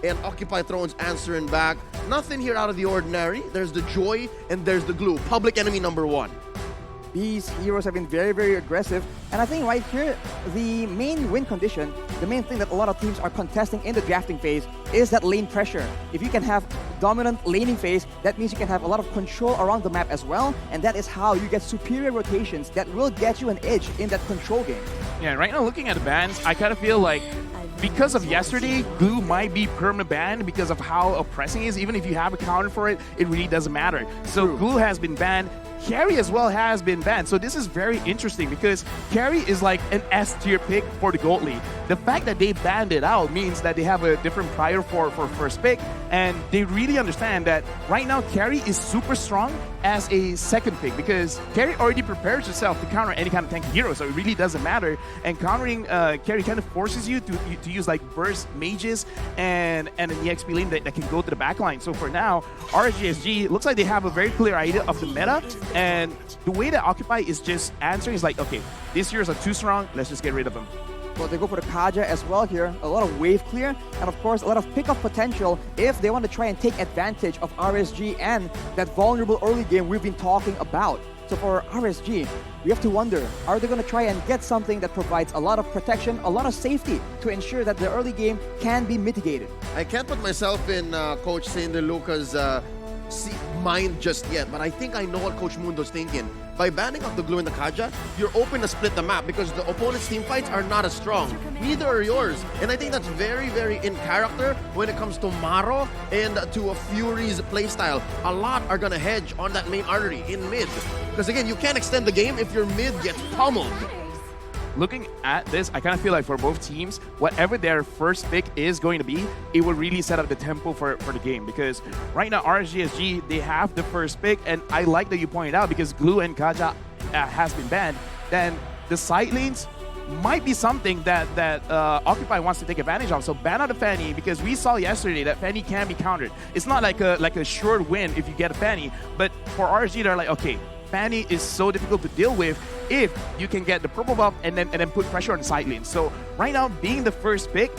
and Occupy Thrones answering back. Nothing here out of the ordinary. There's the joy and there's the glue. Public enemy number 1. These heroes have been very, very aggressive. And I think right here, the main win condition, the main thing that a lot of teams are contesting in the drafting phase is that lane pressure. If you can have dominant laning phase, that means you can have a lot of control around the map as well. And that is how you get superior rotations that will get you an edge in that control game. Yeah, right now looking at the bans, I kind of feel like because of yesterday, Glue might be permanent banned because of how oppressing it is. Even if you have a counter for it, it really doesn't matter. So True. Glue has been banned. Carry as well has been banned. So this is very interesting because Carry is like an S tier pick for the Gold League. The fact that they banned it out means that they have a different prior for first pick, and they really understand that right now Carry is super strong as a second pick because Carry already prepares herself to counter any kind of tanky hero, so it really doesn't matter. And countering Carry kind of forces you to use like burst mages and an EXP lane that can go to the backline. So for now, RSG SG looks like they have a very clear idea of the meta. And the way that Occupy is just answering is like, okay, these heroes are too strong, let's just get rid of them. Well, they go for the Kaja as well here. A lot of wave clear, and of course, a lot of pick-up potential if they want to try and take advantage of RSG and that vulnerable early game we've been talking about. So for RSG, we have to wonder, are they going to try and get something that provides a lot of protection, a lot of safety to ensure that the early game can be mitigated? I can't put myself in Coach Sander Luca's mind just yet, but I think I know what Coach Mundo's thinking. By banning off the Glue and the Kaja, you're open to split the map because the opponent's team fights are not as strong. Neither are yours. And I think that's very, very in character when it comes to Maro and to a Fury's playstyle. A lot are going to hedge on that main artery in mid. Because again, you can't extend the game if your mid gets pummeled. Looking at this, I kind of feel like for both teams, whatever their first pick is going to be, it will really set up the tempo for the game. Because right now, RSG SG, they have the first pick, and I like that you pointed out because Glue and Kaja has been banned. Then the side lanes might be something that Occupy wants to take advantage of. So ban out the Fanny because we saw yesterday that Fanny can be countered. It's not like a sure win if you get a Fanny, but for RSG, they're like, okay, Fanny is so difficult to deal with if you can get the purple buff and then put pressure on the side lane. So right now, being the first pick,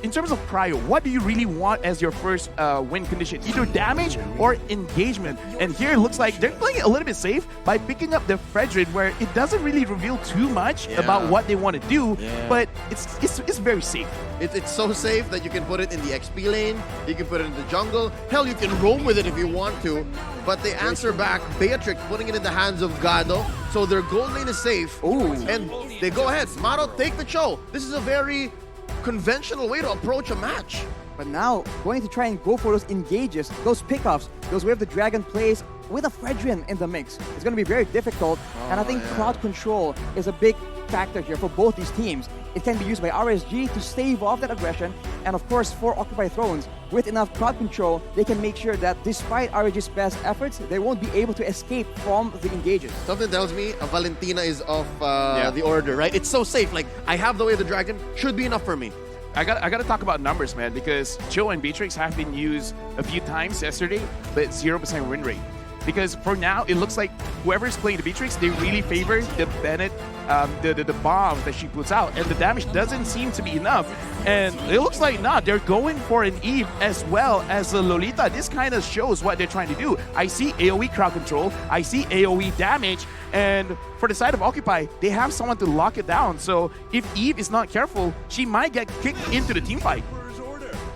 in terms of prio, what do you really want as your first win condition? Either damage or engagement. And here it looks like they're playing it a little bit safe by picking up the Fredrin, where it doesn't really reveal too much about what they want to do, but it's very safe. It's so safe that you can put it in the XP lane, you can put it in the jungle, hell, you can roam with it if you want to. But they answer back, Beatrix putting it in the hands of Gado, so their gold lane is safe. Ooh. And they go ahead. Maro, take the show. This is a very conventional way to approach a match. But now, going to try and go for those engages, those pickups, those Wave the Dragon plays with a Fredrin in the mix. It's going to be very difficult, and I think crowd control is a big factor here for both these teams. It can be used by RSG to stave off that aggression, and of course for Occupy Thrones, with enough crowd control, they can make sure that despite RSG's best efforts, they won't be able to escape from the engages. Something tells me Valentina is off the order, right? It's so safe. Like, I have the Way of the Dragon, should be enough for me. I got to talk about numbers, man, because Joe and Beatrix have been used a few times yesterday, but 0% win rate. Because for now, it looks like whoever's playing the Beatrix, they really favor the Bennett, the bomb that she puts out, and the damage doesn't seem to be enough. And it looks like they're going for an Eve as well as a Lolita. This kind of shows what they're trying to do. I see AoE crowd control, I see AoE damage, and for the side of Occupy, they have someone to lock it down. So if Eve is not careful, she might get kicked into the team fight.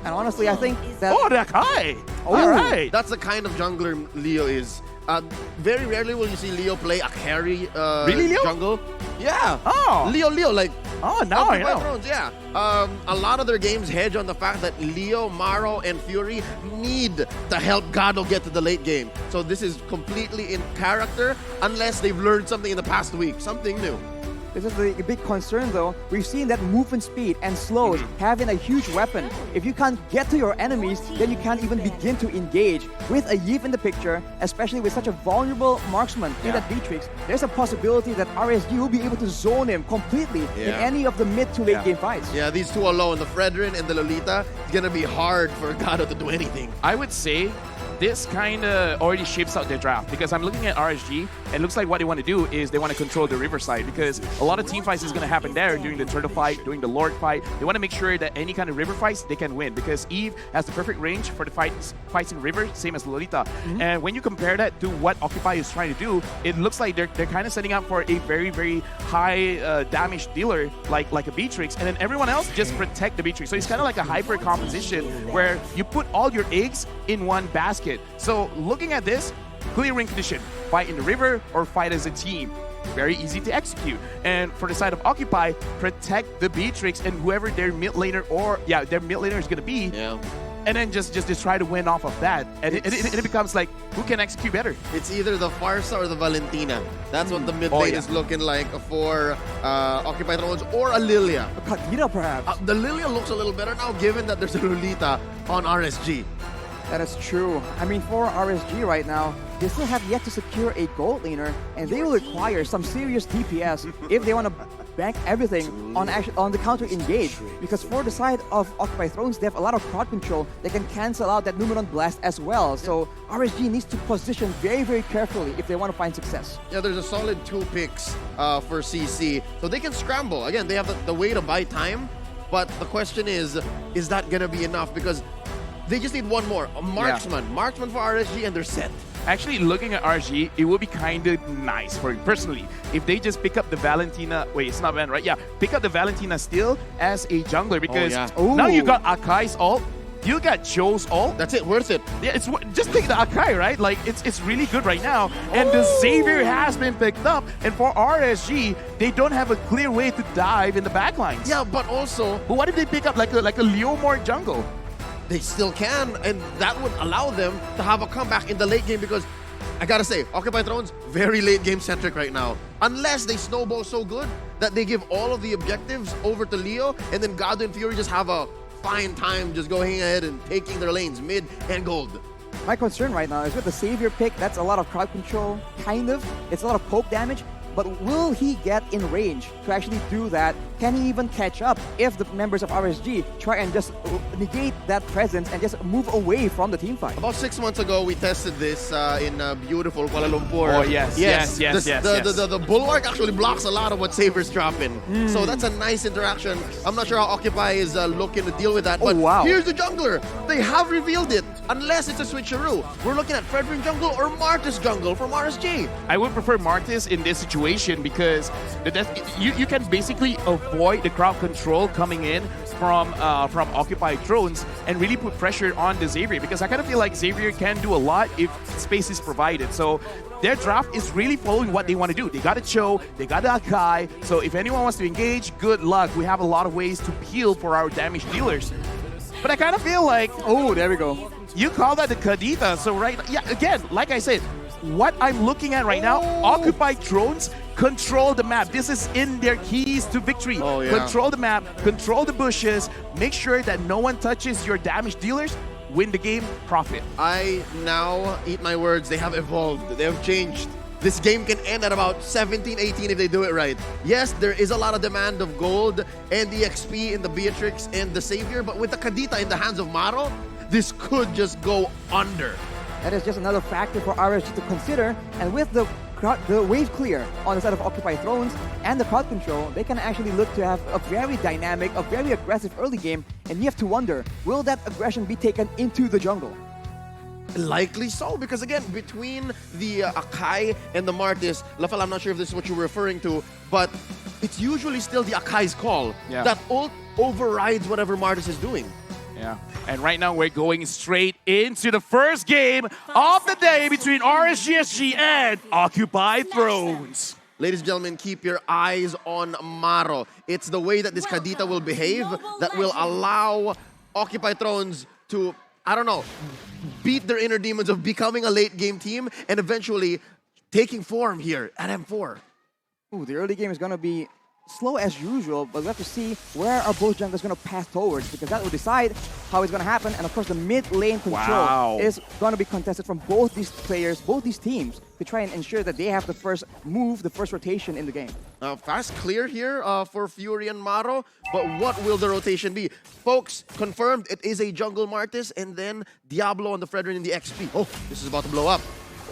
And honestly, I think that... Oh, that high! All right! That's the kind of jungler Leo is. Very rarely will you see Leo play a carry really, Leo? jungle. Yeah. Oh. Leo, like... Oh, now I know. Thrones, yeah. A lot of their games hedge on the fact that Leo, Maro, and Fury need to help Gado get to the late game. So this is completely in character, unless they've learned something in the past week, something new. This is the big concern though. We've seen that movement speed and slows having a huge weapon. If you can't get to your enemies, then you can't even begin to engage. With a Yves in the picture, especially with such a vulnerable marksman in that Beatrix, there's a possibility that RSG will be able to zone him completely in any of the mid to late game fights. Yeah, these two alone, the Fredrin and the Lolita, it's gonna be hard for Gado to do anything. I would say this kind of already shapes out their draft, because I'm looking at RSG And it looks like what they want to do is they want to control the river side, because a lot of team fights is going to happen there during the turtle fight, during the lord fight. They want to make sure that any kind of river fights, they can win, because Eve has the perfect range for the fights in river, same as Lolita. And when you compare that to what Occupy is trying to do, it looks like they're kind of setting up for a very, very high damage dealer like a Beatrix, and then everyone else just protect the Beatrix. So it's kind of like a hyper composition where you put all your eggs in one basket. So looking at this, clear win condition, fight in the river or fight as a team. Very easy to execute. And for the side of Occupy, protect the Beatrix and whoever their mid laner their mid laner is going to be. Yeah. And then just try to win off of that. And it becomes like, who can execute better? It's either the Farsa or the Valentina. That's what the mid lane is looking like for Occupy Thrones, or a Lilia. A Khadira, perhaps. The Lilia looks a little better now, given that there's a Lolita on RSG. That is true. I mean, for RSG right now, they still have yet to secure a gold laner, and they will require some serious DPS if they want to bank everything on the counter engage. Because for the side of Occupy Thrones, they have a lot of crowd control. They can cancel out that Numeron Blast as well. So RSG needs to position very, very carefully if they want to find success. Yeah, there's a solid 2 picks for CC. So they can scramble. Again, they have the way to buy time. But the question is that going to be enough? Because they just need one more. A marksman. Yeah. Marksman for RSG, and they're set. Actually, looking at RSG, it would be kind of nice for me personally if they just pick up the Valentina. Wait, it's not Van, right? Yeah, pick up the Valentina still as a jungler, because now you got Akai's ult, you got Joe's ult. That's it, worth it. Yeah, it's just take the Akai, right? Like it's really good right now. And the Xavier has been picked up, and for RSG, they don't have a clear way to dive in the backlines. Yeah, but what if they pick up like a Leomord jungle? They still can, and that would allow them to have a comeback in the late game, because I gotta say, Occupy Thrones, very late game centric right now. Unless they snowball so good that they give all of the objectives over to Leo, and then Gado and Fury just have a fine time just going ahead and taking their lanes, mid and gold. My concern right now is with the Savior pick, that's a lot of crowd control, kind of. It's a lot of poke damage. But will he get in range to actually do that? Can he even catch up if the members of RSG try and just negate that presence and just move away from the team fight? About 6 months ago, we tested this in beautiful Kuala Lumpur. Oh, yes. The Bulwark actually blocks a lot of what Saber's dropping. So that's a nice interaction. I'm not sure how Occupy is looking to deal with that. But here's the jungler. They have revealed it. Unless it's a switcheroo. We're looking at Fredrin jungle or Martis jungle from RSG. I would prefer Martis in this situation, because you can basically avoid the crowd control coming in from Occupied Thrones and really put pressure on the Xavier, because I kind of feel like Xavier can do a lot if space is provided. So their draft is really following what they want to do. They got a Cho, they got the Akai, so if anyone wants to engage, good luck. We have a lot of ways to heal for our damage dealers. But I kind of feel like, oh, there we go. You call that the Kadita, so again, like I said, what I'm looking at right now, Occupied Thrones control the map. This is in their keys to victory. Control the map, control the bushes, make sure that no one touches your damage dealers, win the game, profit. I now eat my words. They have evolved. They have changed. This game can end at about 17, 18 if they do it right. Yes, there is a lot of demand of gold and the XP in the Beatrix and the Savior, but with the Kadita in the hands of Maro, this could just go under. That is just another factor for RSG to consider, and with the wave clear on the side of Occupy Thrones and the crowd control, they can actually look to have a very dynamic, a very aggressive early game, and you have to wonder, will that aggression be taken into the jungle? Likely so, because again, between the Akai and the Martis, Lafel, I'm not sure if this is what you're referring to, but it's usually still the Akai's call. That ult overrides whatever Martis is doing. Yeah, and right now we're going straight into the first game of the day between RSG SG and Occupy Thrones. Ladies and gentlemen, keep your eyes on Maro. It's the way that this Kadita will behave that will allow Occupy Thrones to, I don't know, beat their inner demons of becoming a late game team and eventually taking form here at M4. Ooh, the early game is going to be slow as usual, but we have to see where are both junglers going to pass towards, because that will decide how it's going to happen. And of course, the mid lane control is going to be contested from both these players, both these teams, to try and ensure that they have the first move, the first rotation in the game. Fast clear here for Fury and Maro, but what will the rotation be? Folks, confirmed it is a jungle Martis and then Diablo on the Fredrin in the XP. Oh, this is about to blow up.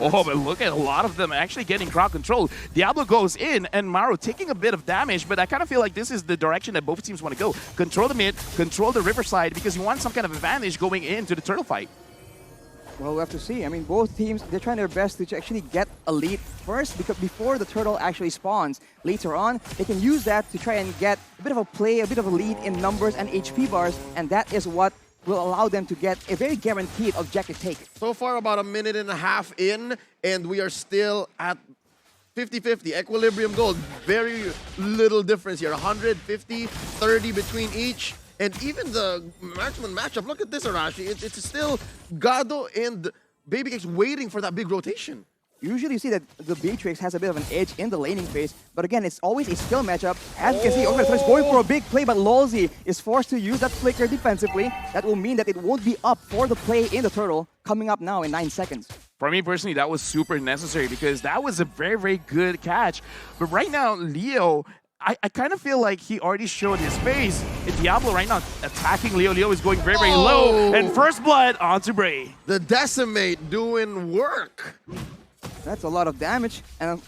Oh, but look at a lot of them actually getting crowd control. Diablo goes in, and Maro taking a bit of damage, but I kind of feel like this is the direction that both teams want to go. Control the mid, control the riverside, because you want some kind of advantage going into the turtle fight. Well, we'll have to see. I mean, both teams, they're trying their best to actually get a lead first, because before the turtle actually spawns. Later on, they can use that to try and get a bit of a play, a bit of a lead in numbers and HP bars, and that is what will allow them to get a very guaranteed objective take. So far, about a minute and a half in, and we are still at 50-50, equilibrium gold. Very little difference here, 150, 30 between each. And even the marksman matchup, look at this, Arashi. It's still Gado and Babycakes waiting for that big rotation. Usually you see that the Beatrix has a bit of an edge in the laning phase, but again, it's always a skill matchup. As you can see, Orchid is going for a big play, but Lolzy is forced to use that flicker defensively. That will mean that it won't be up for the play in the turtle, coming up now in 9 seconds. For me personally, that was super necessary because that was a very, very good catch. But right now, Leo, I kind of feel like he already showed his face. And Diablo right now attacking Leo. Leo is going very, very low. And first blood onto Bray. The Decimate doing work. That's a lot of damage, and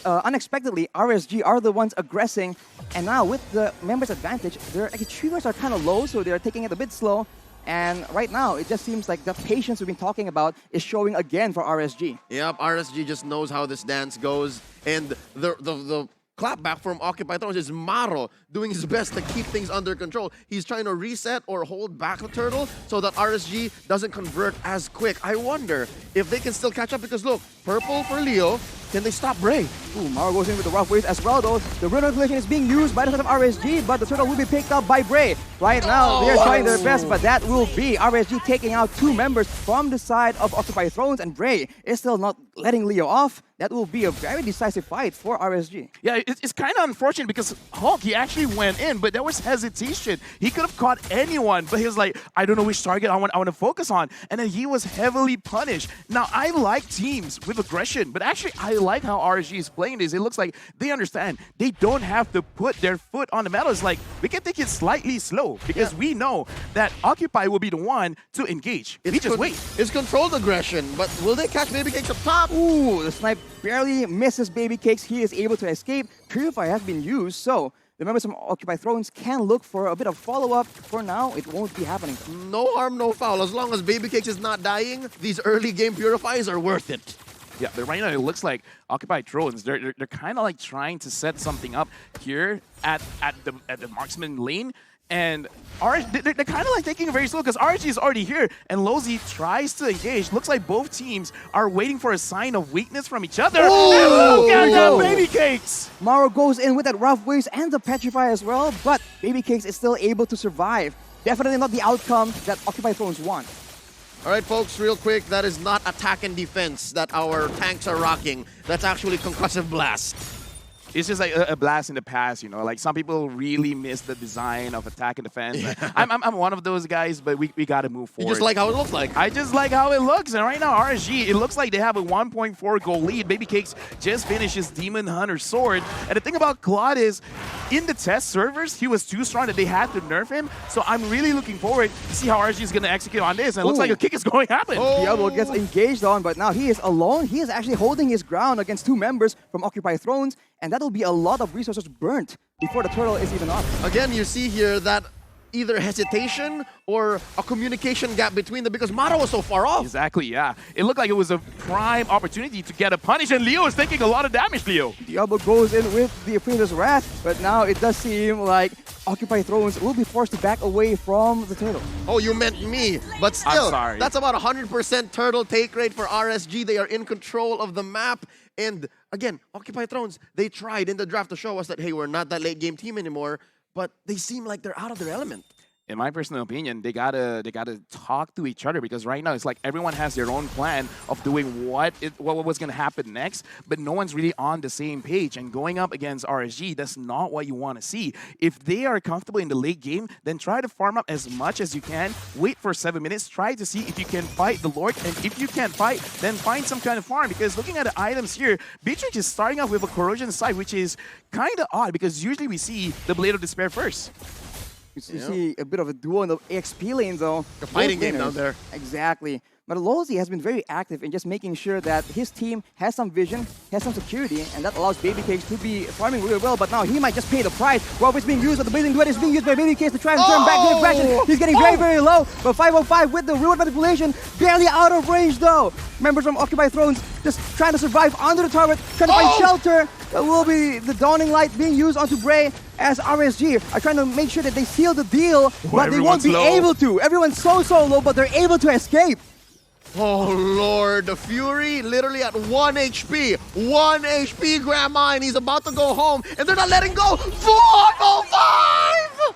unexpectedly, RSG are the ones aggressing, and now with the members' advantage, their triggers are kind of low, so they're taking it a bit slow, and right now, it just seems like the patience we've been talking about is showing again for RSG. Yep, RSG just knows how this dance goes, and the clapback from Occupy Thrones is Maro doing his best to keep things under control. He's trying to reset or hold back the turtle so that RSG doesn't convert as quick. I wonder if they can still catch up because look, purple for Leo. Can they stop Bray? Ooh, Maro goes in with the rough waves as well though. The rune collision is being used by the side of RSG, but the turtle will be picked up by Bray. Right now, they're trying their best, but that will be RSG taking out 2 members from the side of Occupy Thrones, and Bray is still not letting Leo off. That will be a very decisive fight for RSG. Yeah, it's kind of unfortunate because Hulk, he actually went in, but there was hesitation. He could have caught anyone, but he was like, I don't know which target I want to focus on. And then he was heavily punished. Now, I like teams with aggression, but actually, I like how RSG is playing this. It looks like they understand. They don't have to put their foot on the metal. It's like, we can take it slightly slow because we know that Occupy will be the one to engage. We just wait. It's controlled aggression, but will they catch Babycakes up top? Ooh, the snipe barely misses Babycakes. He is able to escape. Purify has been used, so the members from Occupy Thrones can look for a bit of follow-up. For now, it won't be happening. No harm, no foul. As long as Babycakes is not dying, these early game purifies are worth it. Yeah, but right now it looks like Occupy Thrones, they're kind of like trying to set something up here at the marksman lane. And they're kind of like taking it very slow because RSG is already here and Lolzy tries to engage. Looks like both teams are waiting for a sign of weakness from each other. Oh, look at that Babycakes! Maro goes in with that rough waves and the Petrify as well, but Babycakes is still able to survive. Definitely not the outcome that Occupy Thrones want. All right, folks, real quick, that is not attack and defense that our tanks are rocking. That's actually concussive blast. It's just like a blast in the past, you know. Like some people really miss the design of attack and defense. Yeah. I'm one of those guys, but we got to move forward. You just like how it looks like. I just like how it looks. And right now, RSG, it looks like they have a 1.4 goal lead. Babycakes just finished his Demon Hunter sword. And the thing about Claude is, in the test servers, he was too strong that they had to nerf him. So I'm really looking forward to see how RSG is going to execute on this. And it looks like a kick is going to happen. Diablo gets engaged on, but now he is alone. He is actually holding his ground against 2 members from Occupy Thrones. And that'll be a lot of resources burnt before the turtle is even up. Again, you see here that either hesitation or a communication gap between them because Maro was so far off. Exactly, yeah. It looked like it was a prime opportunity to get a punish, and Leo is taking a lot of damage, Leo. Diablo goes in with the Apprentice's Wrath, but now it does seem like Occupy Thrones will be forced to back away from the turtle. Oh, you meant me. But still, I'm sorry. That's about 100% turtle take rate for RSG. They are in control of the map. And again, Occupy Thrones, they tried in the draft to show us that, hey, we're not that late game team anymore, but they seem like they're out of their element. In my personal opinion, they gotta talk to each other because right now it's like everyone has their own plan of doing what was gonna happen next, but no one's really on the same page. And going up against RSG, that's not what you want to see. If they are comfortable in the late game, then try to farm up as much as you can. Wait for 7 minutes. Try to see if you can fight the Lord, and if you can't fight, then find some kind of farm. Because looking at the items here, Beatrix is starting off with a Corrosion side, which is kind of odd because usually we see the Blade of Despair first. You see a bit of a duo in the XP lane, though. The fighting game down there. Exactly. But Lolzy has been very active in just making sure that his team has some vision, has some security, and that allows Babycakes to be farming really well. But now he might just pay the price. While it's being used, but the Blazing Duet is being used by Babycakes to try and turn back the aggression. He's getting very, very low. But 505 with the reward manipulation, barely out of range though. Members from Occupy Thrones just trying to survive under the turret, trying to find shelter. That will be the Dawning Light being used onto Bray as RSG are trying to make sure that they seal the deal, but they won't be able to. Everyone's so low, but they're able to escape. Oh Lord, the Fury literally at 1 HP. 1 HP, Grandma, and he's about to go home, and they're not letting go. 405!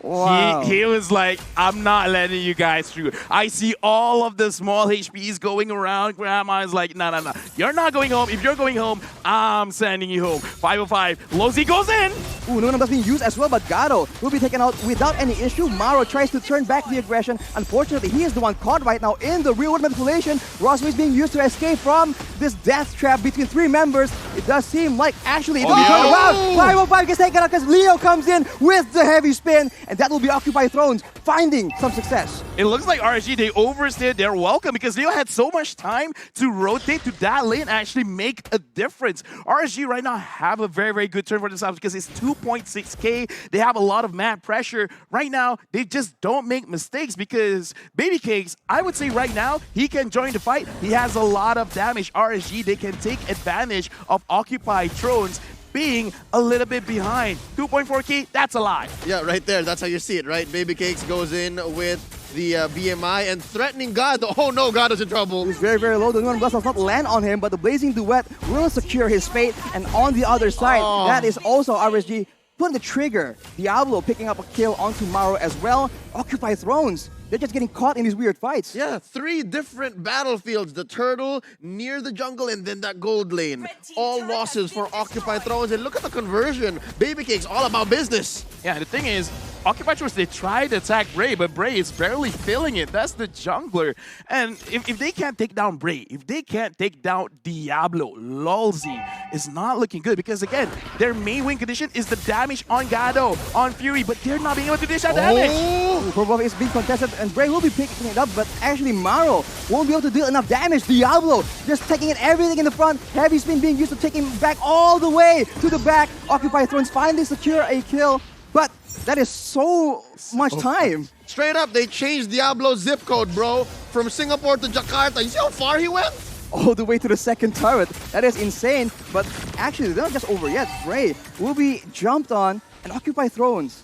Wow. He was like, I'm not letting you guys through. I see all of the small HPs going around. Grandma is like, no. You're not going home. If you're going home, I'm sending you home. 505. Lolzy goes in. Ooh, no that's being used as well, but Gado will be taken out without any issue. Maro tries to turn back the aggression. Unfortunately, he is the one caught right now in the real-world manipulation. Rosway is being used to escape from this death trap between 3 members. It does seem like actually it will be turned around. 505 gets taken out because Leo comes in with the heavy spin, and that will be Occupy Thrones finding some success. It looks like RSG, they overstayed their welcome because Leo had so much time to rotate to that lane and actually make a difference. RSG right now have a very, very good turn for themselves because it's 2.6k. They have a lot of mad pressure. Right now, they just don't make mistakes because Babycakes, I would say right now, he can join the fight. He has a lot of damage. RSG, they can take advantage of Occupy Thrones being a little bit behind. 2.4k, that's a lie. Yeah, right there. That's how you see it, right? Babycakes goes in with the BMI and threatening God. Oh no, God is in trouble. He's very, very low. The Nuan Blast does not land on him, but the Blazing Duet will secure his fate. And on the other side, that is also RSG pulling the trigger. Diablo picking up a kill onto Maro as well. Occupy Thrones. They're just getting caught in these weird fights. Yeah, 3 different battlefields. The turtle, near the jungle, and then that gold lane. All losses for Occupy Thrones. And look at the conversion. Babycake's all about business. Yeah, the thing is, Occupy Thrones, they tried to attack Bray, but Bray is barely filling it. That's the jungler. And if they can't take down Bray, if they can't take down Diablo, Lolzy is not looking good because, again, their main win condition is the damage on Gado, on Fury, but they're not being able to dish out damage. Purple is being contested, and Bray will be picking it up, but actually Maro won't be able to deal enough damage. Diablo just taking it everything in the front. Heavy spin being used to take him back all the way to the back. Occupy Thrones finally secure a kill, but that is so much time. Straight up, they changed Diablo's zip code, bro. From Singapore to Jakarta. You see how far he went? All the way to the second turret. That is insane, but actually they're not just over yet. Bray will be jumped on, and Occupy Thrones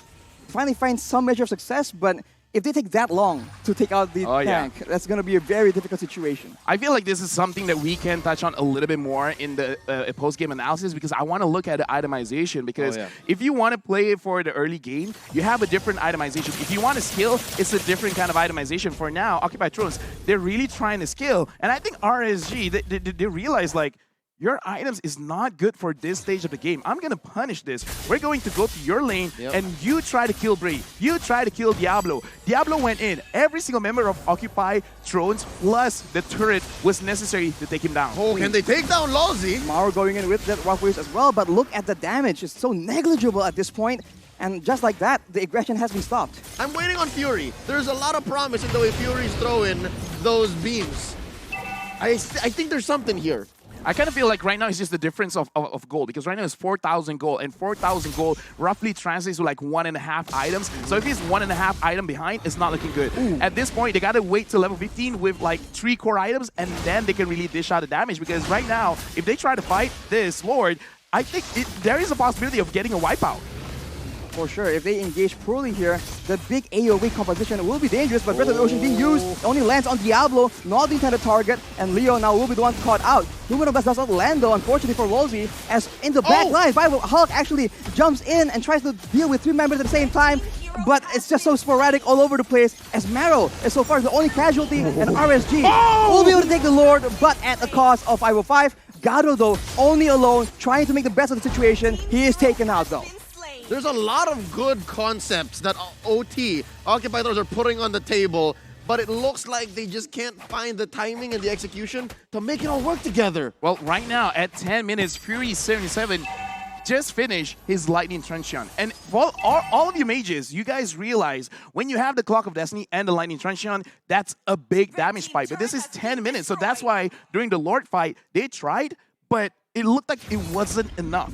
finally find some measure of success, but if they take that long to take out the tank, that's going to be a very difficult situation. I feel like this is something that we can touch on a little bit more in the post-game analysis because I want to look at the itemization because if you want to play it for the early game, you have a different itemization. If you want to skill, it's a different kind of itemization. For now, Occupy Thrones, they're really trying to skill. And I think RSG, they realize like, your items is not good for this stage of the game. I'm going to punish this. We're going to go to your lane, and you try to kill Bray. You try to kill Diablo. Diablo went in. Every single member of Occupy Thrones plus the turret was necessary to take him down. Oh, can they take down Lolzy? Maro going in with that rock waves as well, but look at the damage. It's so negligible at this point. And just like that, the aggression has been stopped. I'm waiting on Fury. There's a lot of promise in the way Fury's throwing those beams. I think there's something here. I kind of feel like right now it's just the difference of gold because right now it's 4,000 gold and 4,000 gold roughly translates to like 1.5 items. So if he's 1.5 item behind, it's not looking good. At this point, they got to wait till level 15 with like 3 core items and then they can really dish out the damage because right now, if they try to fight this Lord, I think there is a possibility of getting a wipeout. For sure, if they engage poorly here, the big AoE composition will be dangerous, but Breath of the Ocean being used only lands on Diablo, not the intended target, and Leo now will be the one caught out. Lumen does not land though, unfortunately for Lolzy, as in the back line, Hulk actually jumps in and tries to deal with 3 members at the same time, but it's just so sporadic all over the place, as Maro is so far the only casualty, and RSG will be able to take the Lord, but at the cost of 505. Gado though, only alone, trying to make the best of the situation. He is taken out though. There's a lot of good concepts that OT, Occupy Thrones, are putting on the table, but it looks like they just can't find the timing and the execution to make it all work together. Well, right now, at 10 minutes, Fury 77 just finished his Lightning Truncheon. And all of you mages, you guys realize when you have the Clock of Destiny and the Lightning Truncheon, that's a big damage spike. But this is 10 minutes, so that's why during the Lord fight, they tried, but it looked like it wasn't enough.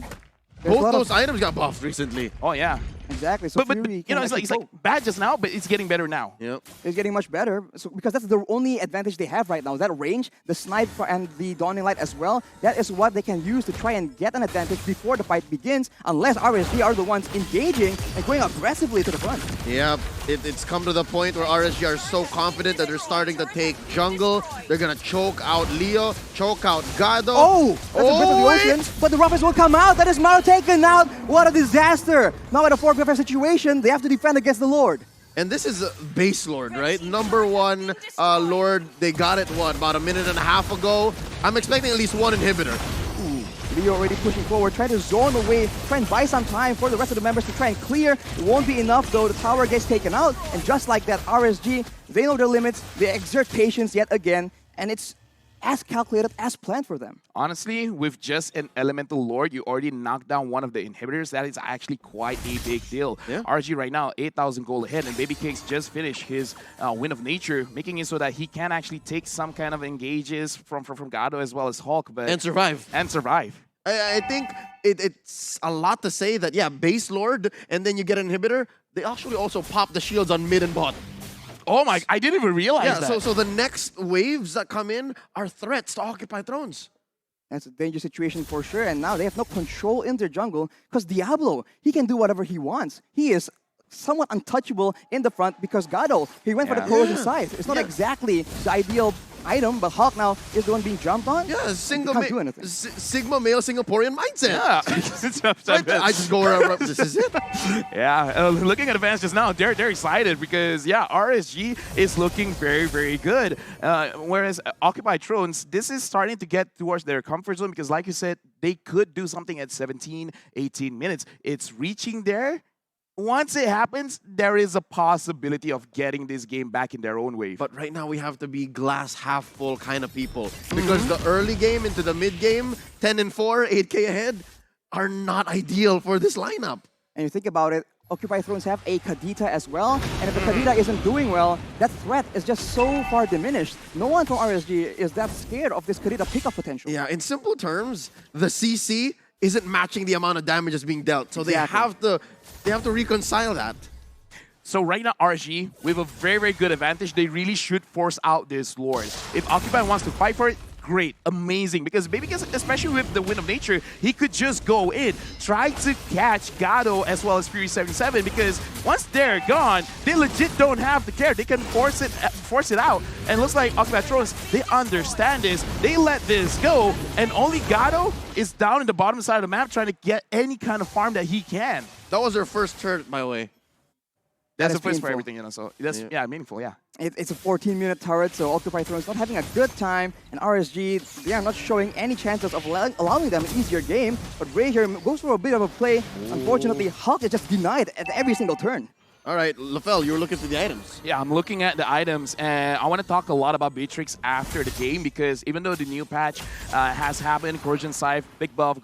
Both those items got buffed recently. Oh, yeah. Exactly. So But Fury you know, can it's like bad just now, but it's getting better now. Yep. It's getting much better, so because that's the only advantage they have right now. That range, the snipe and the Dawning Light as well, that is what they can use to try and get an advantage before the fight begins, unless RSG are the ones engaging and going aggressively to the front. Yeah, it's come to the point where RSG are so confident that they're starting to take jungle. They're gonna choke out Leo, choke out Gado. Oh, that's a bit of the ocean, but the Roughers will come out. That is Maro taken out. What a disaster. Now at a 4v5 situation, they have to defend against the Lord. And this is base Lord, right? Number one Lord, they got it, what, about a minute and a half ago? I'm expecting at least one inhibitor. Leo already pushing forward, trying to zone away, try and buy some time for the rest of the members to try and clear. It won't be enough though, the tower gets taken out, and just like that, RSG, they know their limits, they exert patience yet again, and it's as calculated, as planned for them. Honestly, with just an Elemental Lord, you already knocked down one of the inhibitors. That is actually quite a big deal. Yeah. RG right now, 8,000 gold ahead, and Baby Cakes just finished his Wind of Nature, making it so that he can actually take some kind of engages from Gado as well as Hulk. But And survive. And survive. I think it's a lot to say that, yeah, base Lord, and then you get an inhibitor. They actually also pop the shields on mid and bot. Oh my, I didn't even realize that. So the next waves that come in are threats to Occupy Thrones. That's a dangerous situation for sure, and now they have no control in their jungle, because Diablo, he can do whatever he wants. He is somewhat untouchable in the front because Gado, he went for the corrosion side. It's not exactly the ideal item, but Hawk now is the one being jumped on. Yeah, can't do anything. Sigma male Singaporean mindset. Yeah. Right there, I just go around, this is it. Yeah, looking at advance just now, they're excited because, yeah, RSG is looking very, very good. Whereas Occupy Thrones, this is starting to get towards their comfort zone because, like you said, they could do something at 17, 18 minutes. It's reaching there. Once it happens, there is a possibility of getting this game back in their own wave. But right now we have to be glass half full kind of people because the early game into the mid game, 10 and 4, 8K ahead, are not ideal for this lineup. And you think about it, Occupy Thrones have a Kadita as well, and if the Kadita isn't doing well, that threat is just so far diminished. No one from RSG is that scared of this Kadita pickup potential. Yeah, in simple terms, the CC isn't matching the amount of damage that's being dealt. So they have to reconcile that. So right now, RSG, with a very, very good advantage, they really should force out this Lord. If Occupy wants to fight for it, great, amazing. Because especially with the Wind of Nature, he could just go in, try to catch Gado as well as Fury 77. Because once they're gone, they legit don't have to care. They can force it out. And it looks like Occupy Thrones, they understand this. They let this go, and only Gado is down in the bottom side of the map trying to get any kind of farm that he can. That was their first turret, by the way. That's the is first for painful. everything, you know. So that's meaningful, yeah. It's a 14-minute turret, so Occupy Thrones not having a good time, and RSG, they are not showing any chances of allowing them an easier game, but Ray here goes for a bit of a play. Unfortunately, Hulk is just denied at every single turn. All right, Lafel, you were looking for the items. Yeah, I'm looking at the items, and I want to talk a lot about Beatrix after the game because even though the new patch has happened, Corrosion Scythe, big buff,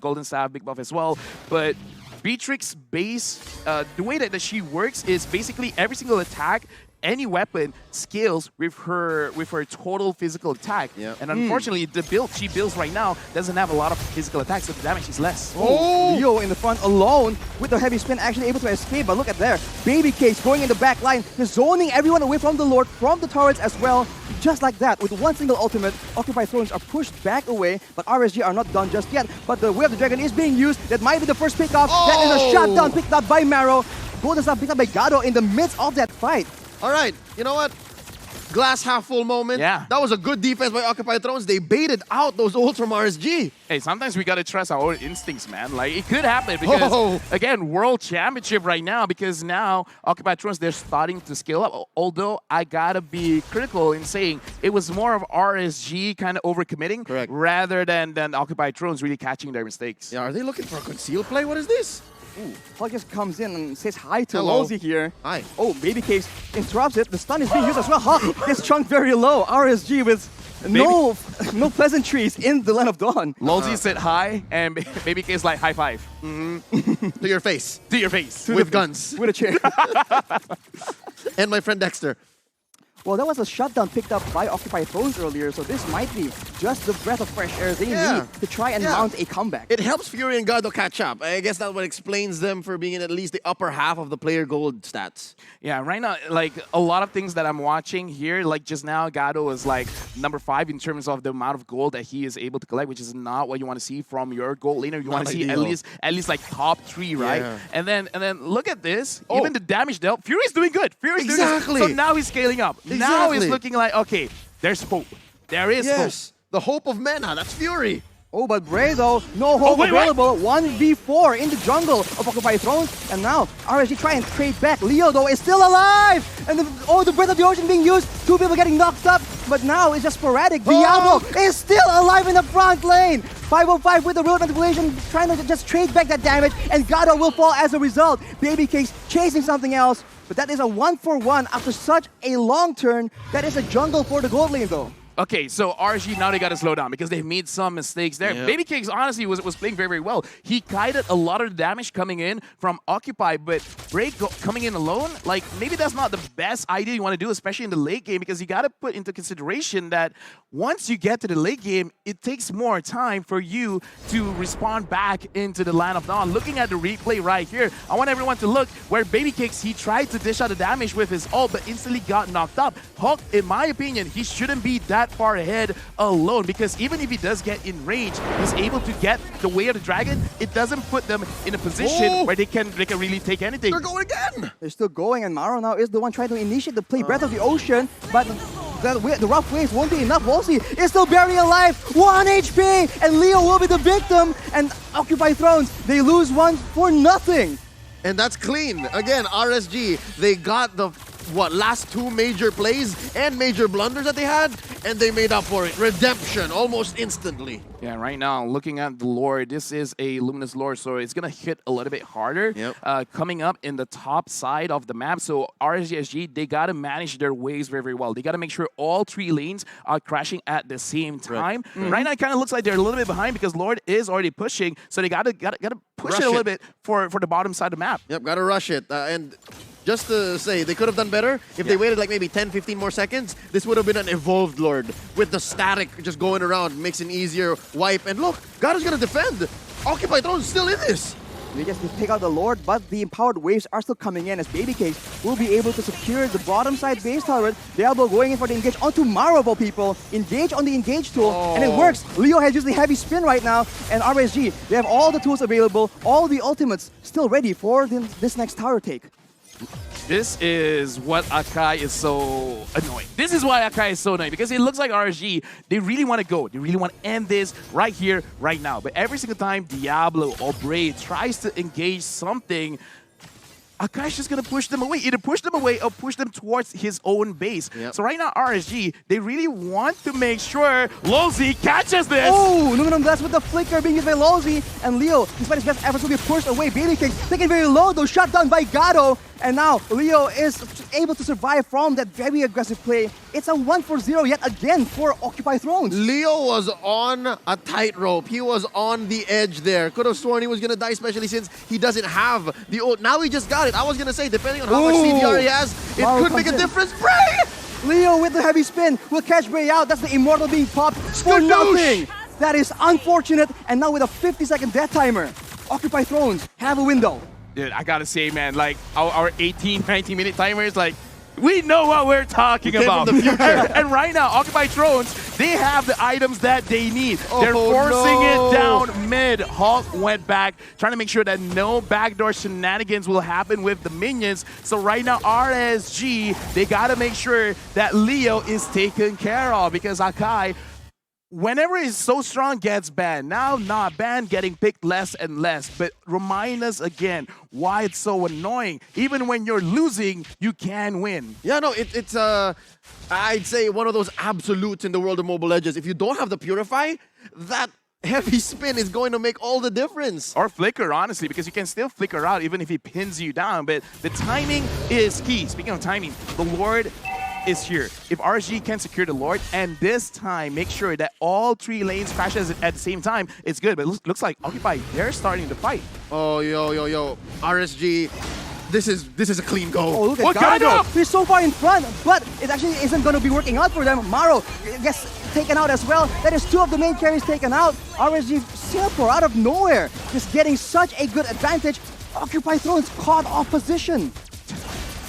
Golden Staff, big buff as well, but Beatrix base, the way that she works is basically every single attack, any weapon scales with her total physical attack. Yep. And unfortunately, the build she builds right now doesn't have a lot of physical attacks, so the damage is less. Oh! Leo in the front alone with the heavy spin actually able to escape, but look at there. Baby Case going in the back line, zoning everyone away from the Lord, from the turrets as well. Just like that, with one single ultimate, Occupy Thrones are pushed back away, but RSG are not done just yet. But the Way of the Dragon is being used. That might be the first pickoff. That is a shutdown picked up by Maro. Golden Staff picked up by Gado in the midst of that fight. All right, you know what? Glass half full moment. Yeah. That was a good defense by Occupy Thrones. They baited out those ults from RSG. Hey, sometimes we gotta trust our own instincts, man. Like, it could happen because, again, World Championship right now, because now Occupy Thrones, they're starting to scale up. Although, I gotta be critical in saying it was more of RSG kind of overcommitting rather than Occupy Thrones really catching their mistakes. Yeah, are they looking for a concealed play? What is this? Ooh, Hulk just comes in and says hi to Hello. Lolzy here. Hi. Oh, Baby Case interrupts it. The stun is being used as well. Hulk gets chunked very low. RSG with no pleasantries in the Land of Dawn. Lolzy said hi, and Baby K is like high five. To your face. To your face. With guns. With a chair. And my friend Dexter. Well, that was a shutdown picked up by Occupy Thrones earlier, so this might be just the breath of fresh air they need to try and mount a comeback. It helps Fury and Gado catch up. I guess that's what explains them for being in at least the upper half of the player gold stats. Yeah, right now, like, a lot of things that I'm watching here, like just now, Gado is like number 5 in terms of the amount of gold that he is able to collect, which is not what you want to see from your gold laner. You want to see at least like top 3, right? Yeah. And then look at this. Even the damage dealt, Fury's doing good. Fury's doing good. So now he's scaling up. Now it's looking like, okay, there's hope. There is hope. The hope of Mena. That's Fury. Oh, but Bray, though, no hope available. 1v4 in the jungle of Occupy Thrones. And now, RSG try and trade back. Leo, though, is still alive! And the Breath of the Ocean being used. 2 people getting knocked up. But now it's just sporadic. Diablo is still alive in the front lane. 505 with the real manipulation, trying to just trade back that damage. And Gado will fall as a result. Baby Cakes chasing something else. But that is a 1-for-1 after such a long turn. That is a jungle for the gold lane, though. Okay, so RSG, now they got to slow down because they've made some mistakes there. Yep. Baby Cakes, honestly, was playing very, very well. He kited a lot of the damage coming in from Occupy, but Break coming in alone, like, maybe that's not the best idea you want to do, especially in the late game, because you got to put into consideration that once you get to the late game, it takes more time for you to respond back into the Land of Dawn. Looking at the replay right here, I want everyone to look where Baby Cakes, he tried to dish out the damage with his ult, but instantly got knocked up. Hulk, in my opinion, he shouldn't be that far ahead alone, because even if he does get in range, he's able to get the way of the dragon. It doesn't put them in a position where they can really take anything. They're going again. They're still going, and Maro now is the one trying to initiate the play Breath of the Ocean, but the rough waves won't be enough. Wolsey is still barely alive, 1 HP, and Leo will be the victim, and Occupy Thrones, they lose one for nothing. And that's clean. Again, RSG, they got the last 2 major plays and major blunders that they had, and they made up for it. Redemption almost instantly. Yeah, right now, looking at the lore, this is a Luminous lore, so it's going to hit a little bit harder coming up in the top side of the map. So RSG SG, they got to manage their waves very, very well. They got to make sure all 3 lanes are crashing at the same time. Right now, it kind of looks like they're a little bit behind because Lord is already pushing, so they got to push it a little bit for the bottom side of the map. Yep, got to rush it. And just to say, they could have done better if they waited like maybe 10, 15 more seconds. This would have been an evolved Lord with the static just going around, makes it easier wipe. And look, God is going to defend. Occupy Throne is still in this. They just take out the Lord, but the empowered waves are still coming in as Baby Cakes will be able to secure the bottom side base turret. Diablo going in for the engage onto Marable, people. Engage on the engage tool, and it works. Leo has used the heavy spin right now, and RSG, they have all the tools available, all the ultimates still ready for this next tower take. This is what Akai is so annoying. This is why Akai is so annoying, because it looks like RSG, they really want to go. They really want to end this right here, right now. But every single time Diablo or Braid tries to engage something, Akai's just going to push them away. Either push them away or push them towards his own base. Yep. So right now, RSG, they really want to make sure Lolzy catches this. Oh, no, that's with the flicker being used by Lolzy. And Leo, despite his best efforts, will be pushed away. Baby King taken very low, though, shut down by Gado. And now Leo is able to survive from that very aggressive play. It's a 1-for-0 yet again for Occupy Thrones. Leo was on a tightrope. He was on the edge there. Could have sworn he was going to die, especially since he doesn't have the ult. Now he just got it. I was going to say, depending on how much CDR he has, it could make a difference. Bray! Leo with the heavy spin will catch Bray out. That's the Immortal being popped for nothing. That is unfortunate. And now with a 50-second death timer, Occupy Thrones have a window. Dude, I gotta say, man, like, our 18, 19-minute timers, like, we know what we're talking about. From the future. And right now, Occupy Thrones, they have the items that they need. They're forcing it down mid. Hulk went back, trying to make sure that no backdoor shenanigans will happen with the minions. So right now, RSG, they gotta make sure that Leo is taken care of, because Akai, whenever he's so strong, gets banned. Now, not banned, getting picked less and less. But remind us again why it's so annoying. Even when you're losing, you can win. Yeah, no, it's I'd say one of those absolutes in the world of Mobile Legends. If you don't have the Purify, that heavy spin is going to make all the difference. Or flicker, honestly, because you can still flicker out even if he pins you down. But the timing is key. Speaking of timing, the Lord is here. If RSG can secure the Lord and this time make sure that all 3 lanes crashes at the same time, it's good. But it looks like Occupy, they're starting to fight. Oh, yo. RSG, this is a clean go. Oh, look at What Gado. Gado? He's so far in front, but it actually isn't going to be working out for them. Maro gets taken out as well. That is 2 of the main carries taken out. RSG Singapore out of nowhere, just getting such a good advantage. Occupy Thrones caught off position.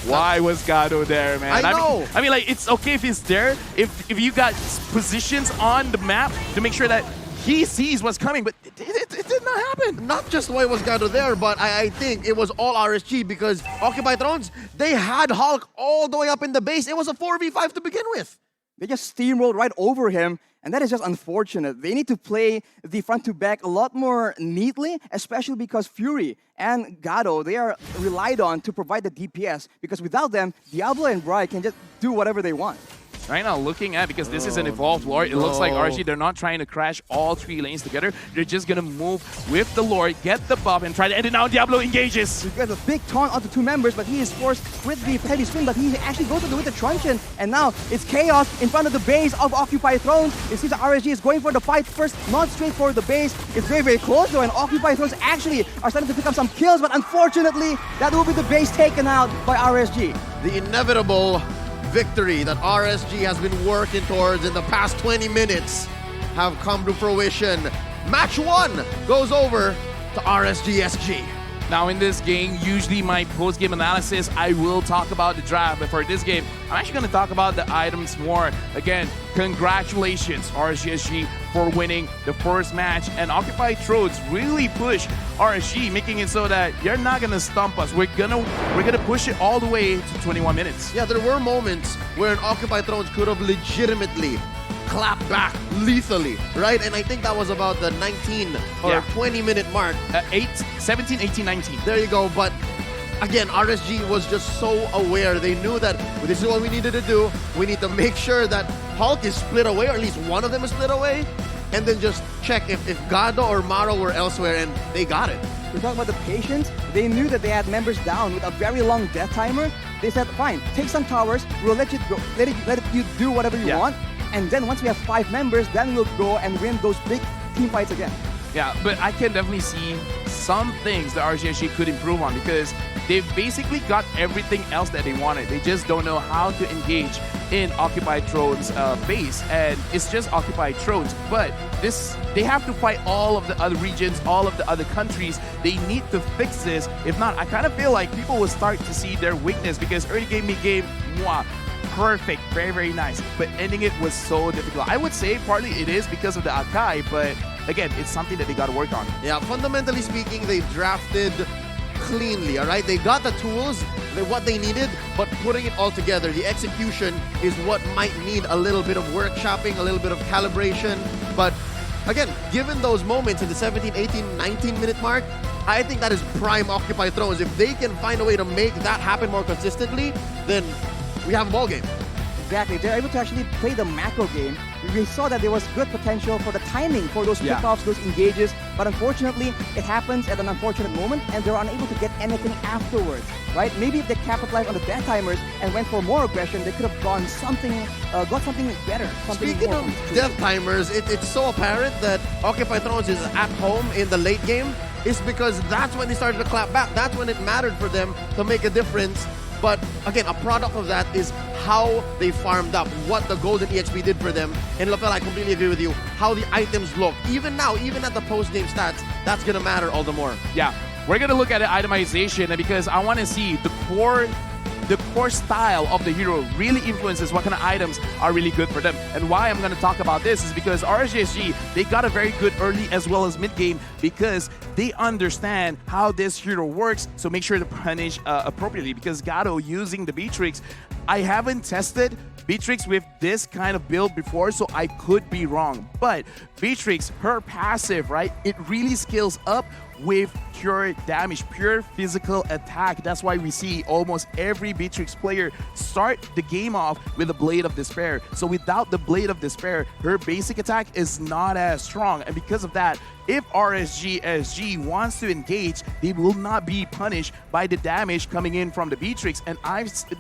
Why was Gado there, man? I know. I mean, like, it's okay if he's there, if you got positions on the map to make sure that he sees what's coming, but it did not happen. Not just why was Gado there, but I think it was all RSG because Occupy Thrones, they had Hulk all the way up in the base. It was a 4v5 to begin with. They just steamrolled right over him, and that is just unfortunate. They need to play the front to back a lot more neatly, especially because Fury and Gado, they are relied on to provide the DPS, because without them, Diablo and Bri can just do whatever they want. Right now, looking at, because this is an evolved Lord, it looks like RSG, they're not trying to crash all 3 lanes together. They're just going to move with the Lord, get the buff, and try to end it now. Diablo engages. He gets a big taunt onto 2 members, but he is forced with the heavy swing, but he actually goes with the truncheon, and now it's chaos in front of the base of Occupy Thrones. It seems that RSG is going for the fight first, not straight for the base. It's very, very close though, and Occupy Thrones actually are starting to pick up some kills, but unfortunately, that will be the base taken out by RSG. The inevitable victory that RSG has been working towards in the past 20 minutes have come to fruition. Match 1 goes over to RSG SG. Now in this game, usually my post-game analysis, I will talk about the draft, but for this game, I'm actually going to talk about the items more. Again, congratulations RSG for winning the first match, and Occupy Thrones really pushed RSG, making it so that you're not going to stump us. We're gonna push it all the way to 21 minutes. Yeah, there were moments where an Occupy Thrones could have legitimately clapped back lethally, right? And I think that was about the 19 or 20-minute mark. 17, 18, 19. There you go. But again, RSG was just so aware. They knew that this is what we needed to do. We need to make sure that Hulk is split away, or at least one of them is split away, and then just check if Gado or Maro were elsewhere, and they got it. We're talking about the patience. They knew that they had members down with a very long death timer. They said, fine, take some towers. We'll let you go. Let you do whatever you want. And then once we have 5 members, then we'll go and win those big team fights again. Yeah, but I can definitely see some things that RSG could improve on, because they've basically got everything else that they wanted. They just don't know how to engage in Occupy Thrones base, and it's just Occupy Thrones. But they have to fight all of the other regions, all of the other countries. They need to fix this. If not, I kind of feel like people will start to see their weakness, because early game, mid game, perfect, very, very nice. But ending it was so difficult. I would say partly it is because of the Akai, but again, it's something that they got to work on. Yeah, fundamentally speaking, they drafted cleanly, all right? They got the tools, what they needed, but putting it all together, the execution is what might need a little bit of workshopping, a little bit of calibration. But again, given those moments in the 17, 18, 19-minute mark, I think that is prime Occupy Thrones. If they can find a way to make that happen more consistently, then we have a ball game. Exactly. They're able to actually play the macro game. We saw that there was good potential for the timing for those pickoffs, those engages, but unfortunately, it happens at an unfortunate moment, and they're unable to get anything afterwards, right? Maybe if they capitalized on the death timers and went for more aggression, they could have got something better. Speaking of death timers, it's so apparent that Occupy Thrones is at home in the late game. It's because that's when they started to clap back. That's when it mattered for them to make a difference. But again, a product of that is how they farmed up, what the Golden EXP did for them. And Lafel, I completely agree with you, how the items look. Even now, even at the post-game stats, that's going to matter all the more. Yeah, we're going to look at the itemization, because I want to see the core style of the hero really influences what kind of items are really good for them. And why I'm going to talk about this is because RSG SG, they got a very good early as well as mid game, because they understand how this hero works, so make sure to punish appropriately. Because Gado using the Beatrix, I haven't tested Beatrix with this kind of build before, so I could be wrong. But Beatrix, her passive, right, it really scales up with pure damage, pure physical attack. That's why we see almost every Beatrix player start the game off with a Blade of Despair. So without the Blade of Despair, her basic attack is not as strong. And because of that, if RSG SG wants to engage, they will not be punished by the damage coming in from the Beatrix. And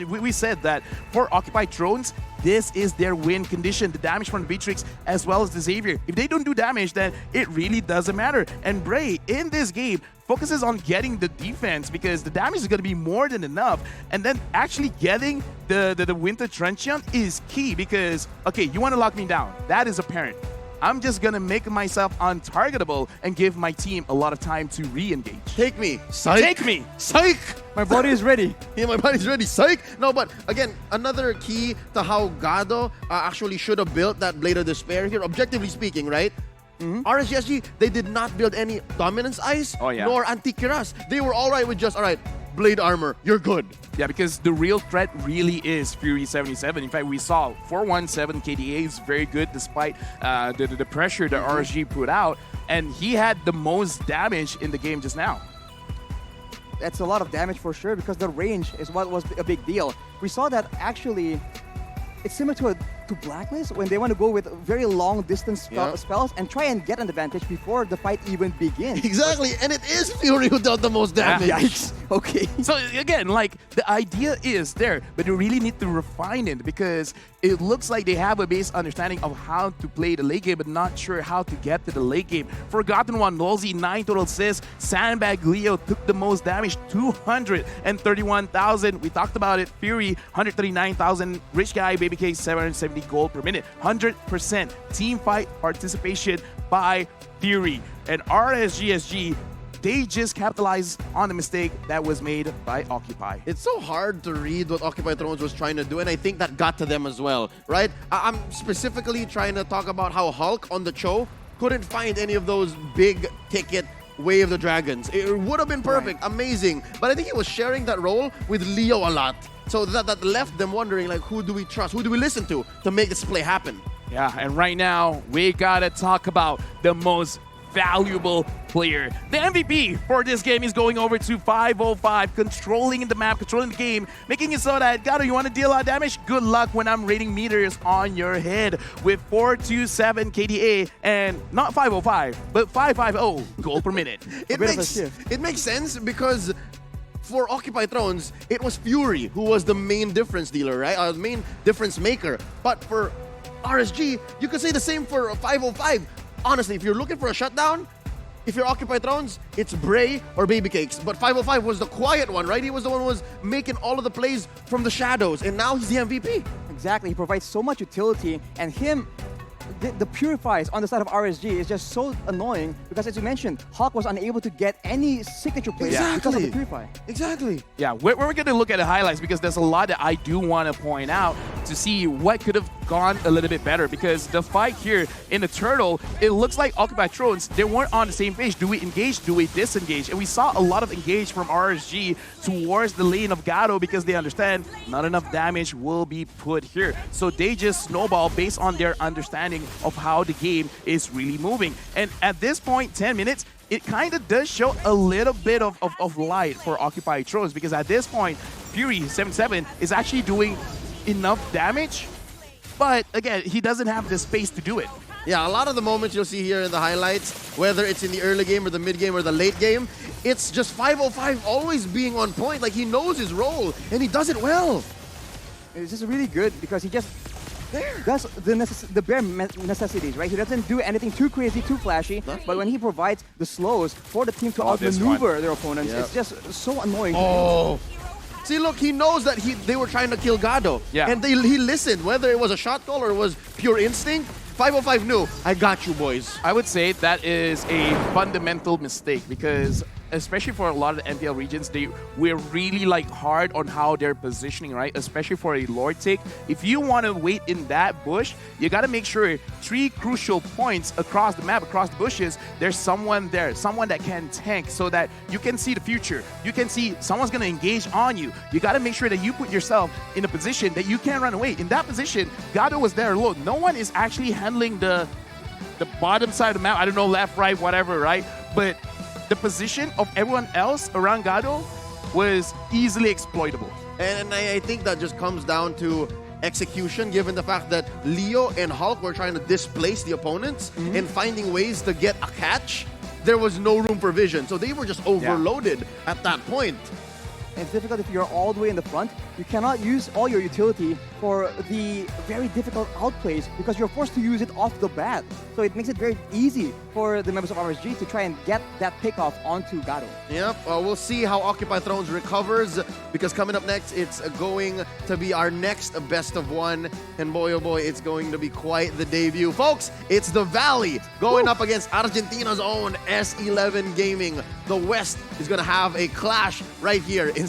we said that for Occupied Thrones, this is their win condition, the damage from the Beatrix as well as the Xavier. If they don't do damage, then it really doesn't matter. And Bray, in this game, focuses on getting the defense because the damage is going to be more than enough. And then actually getting the Winter Truncheon is key because, okay, you want to lock me down. That is apparent. I'm just going to make myself untargetable and give my team a lot of time to re-engage. Take me. Psych. Take me. Psych. My body is ready. Yeah, my body's ready. Psych. No, but again, another key to how Gado actually should have built that Blade of Despair here, objectively speaking, right? RSG SG, they did not build any Dominance Ice nor Anti-Kiras. They were all right with just, all right, Blade Armor, you're good. Yeah, because the real threat really is Fury 77. In fact, we saw 417 KDA is very good despite the pressure that RSG put out, and he had the most damage in the game just now. That's a lot of damage for sure because the range is what was a big deal. We saw that actually it's similar to Blacklist when they want to go with very long distance spells and try and get an advantage before the fight even begins. Exactly, and it is Fury who dealt the most damage. Yikes. Okay. So again, like the idea is there, but you really need to refine it because it looks like they have a base understanding of how to play the late game, but not sure how to get to the late game. Forgotten One, Lolzy, 9 total assists. Sandbag Leo took the most damage, 231,000. We talked about it. Fury, 139,000. Rich Guy, Baby K, 770 gold per minute. 100% team fight participation by Fury. And RSG SG, they just capitalized on the mistake that was made by Occupy. It's so hard to read what Occupied Thrones was trying to do, and I think that got to them as well, right? I'm specifically trying to talk about how Hulk on the Cho couldn't find any of those big ticket Way of the Dragons. It would have been perfect, amazing, but I think he was sharing that role with Leo a lot. So that left them wondering, like, who do we trust? Who do we listen to make this play happen? Yeah, and right now, we gotta talk about the most valuable player. The MVP for this game is going over to 505, controlling the map, controlling the game, making it so that, Gado, you want to deal a lot of damage? Good luck when I'm rating meters on your head with 427 KDA and not 505, but 550 gold per minute. It makes sense because for Occupied Thrones, it was Fury who was the main difference dealer, right? The main difference maker. But for RSG, you could say the same for 505. Honestly, if you're looking for a shutdown, if you're Occupied Thrones, it's Bray or Baby Cakes. But 505 was the quiet one, right? He was the one who was making all of the plays from the shadows, and now he's the MVP. Exactly, he provides so much utility, and him, the Purifies on the side of RSG is just so annoying because, as you mentioned, Hawk was unable to get any signature plays because of the Purify. Exactly. Yeah, we're going to look at the highlights because there's a lot that I do want to point out to see what could have gone a little bit better, because the fight here in the Turtle, it looks like Occupied Thrones, they weren't on the same page. Do we engage? Do we disengage? And we saw a lot of engage from RSG towards the lane of Gado because they understand not enough damage will be put here. So they just snowball based on their understanding of how the game is really moving. And at this point, 10 minutes, it kind of does show a little bit of light for Occupied Thrones, because at this point, Fury 77 is actually doing enough damage, but again, he doesn't have the space to do it. Yeah, a lot of the moments you'll see here in the highlights, whether it's in the early game or the mid game or the late game, it's just 505 always being on point. Like, he knows his role, and he does it well. It's just really good because he just does the bare necessities, right? He doesn't do anything too crazy, too flashy, but when he provides the slows for the team to outmaneuver their opponents, it's just so annoying. Oh. See, look, he knows that they were trying to kill Gado. Yeah. And he listened, whether it was a shot call or it was pure instinct. 505 knew, I got you, boys. I would say that is a fundamental mistake because, especially for a lot of the NPL regions, we're really like hard on how they're positioning, right? Especially for a Lord take. If you want to wait in that bush, you got to make sure 3 crucial points across the map, across the bushes, there's someone there, someone that can tank so that you can see the future. You can see someone's going to engage on you. You got to make sure that you put yourself in a position that you can't run away. In that position, Gado was there alone. No one is actually handling the bottom side of the map. I don't know, left, right, whatever, right? But the position of everyone else around Gado was easily exploitable. And I think that just comes down to execution, given the fact that Leo and Hulk were trying to displace the opponents and finding ways to get a catch. There was no room for vision, so they were just overloaded at that point. It's difficult if you're all the way in the front. You cannot use all your utility for the very difficult outplays because you're forced to use it off the bat. So it makes it very easy for the members of RSG to try and get that pickoff onto Gado. Yep, we'll see how Occupy Thrones recovers, because coming up next, it's going to be our next best of one. And boy, oh boy, it's going to be quite the debut. Folks, it's the Valley going up against Argentina's own S11 Gaming. The West is going to have a clash right here in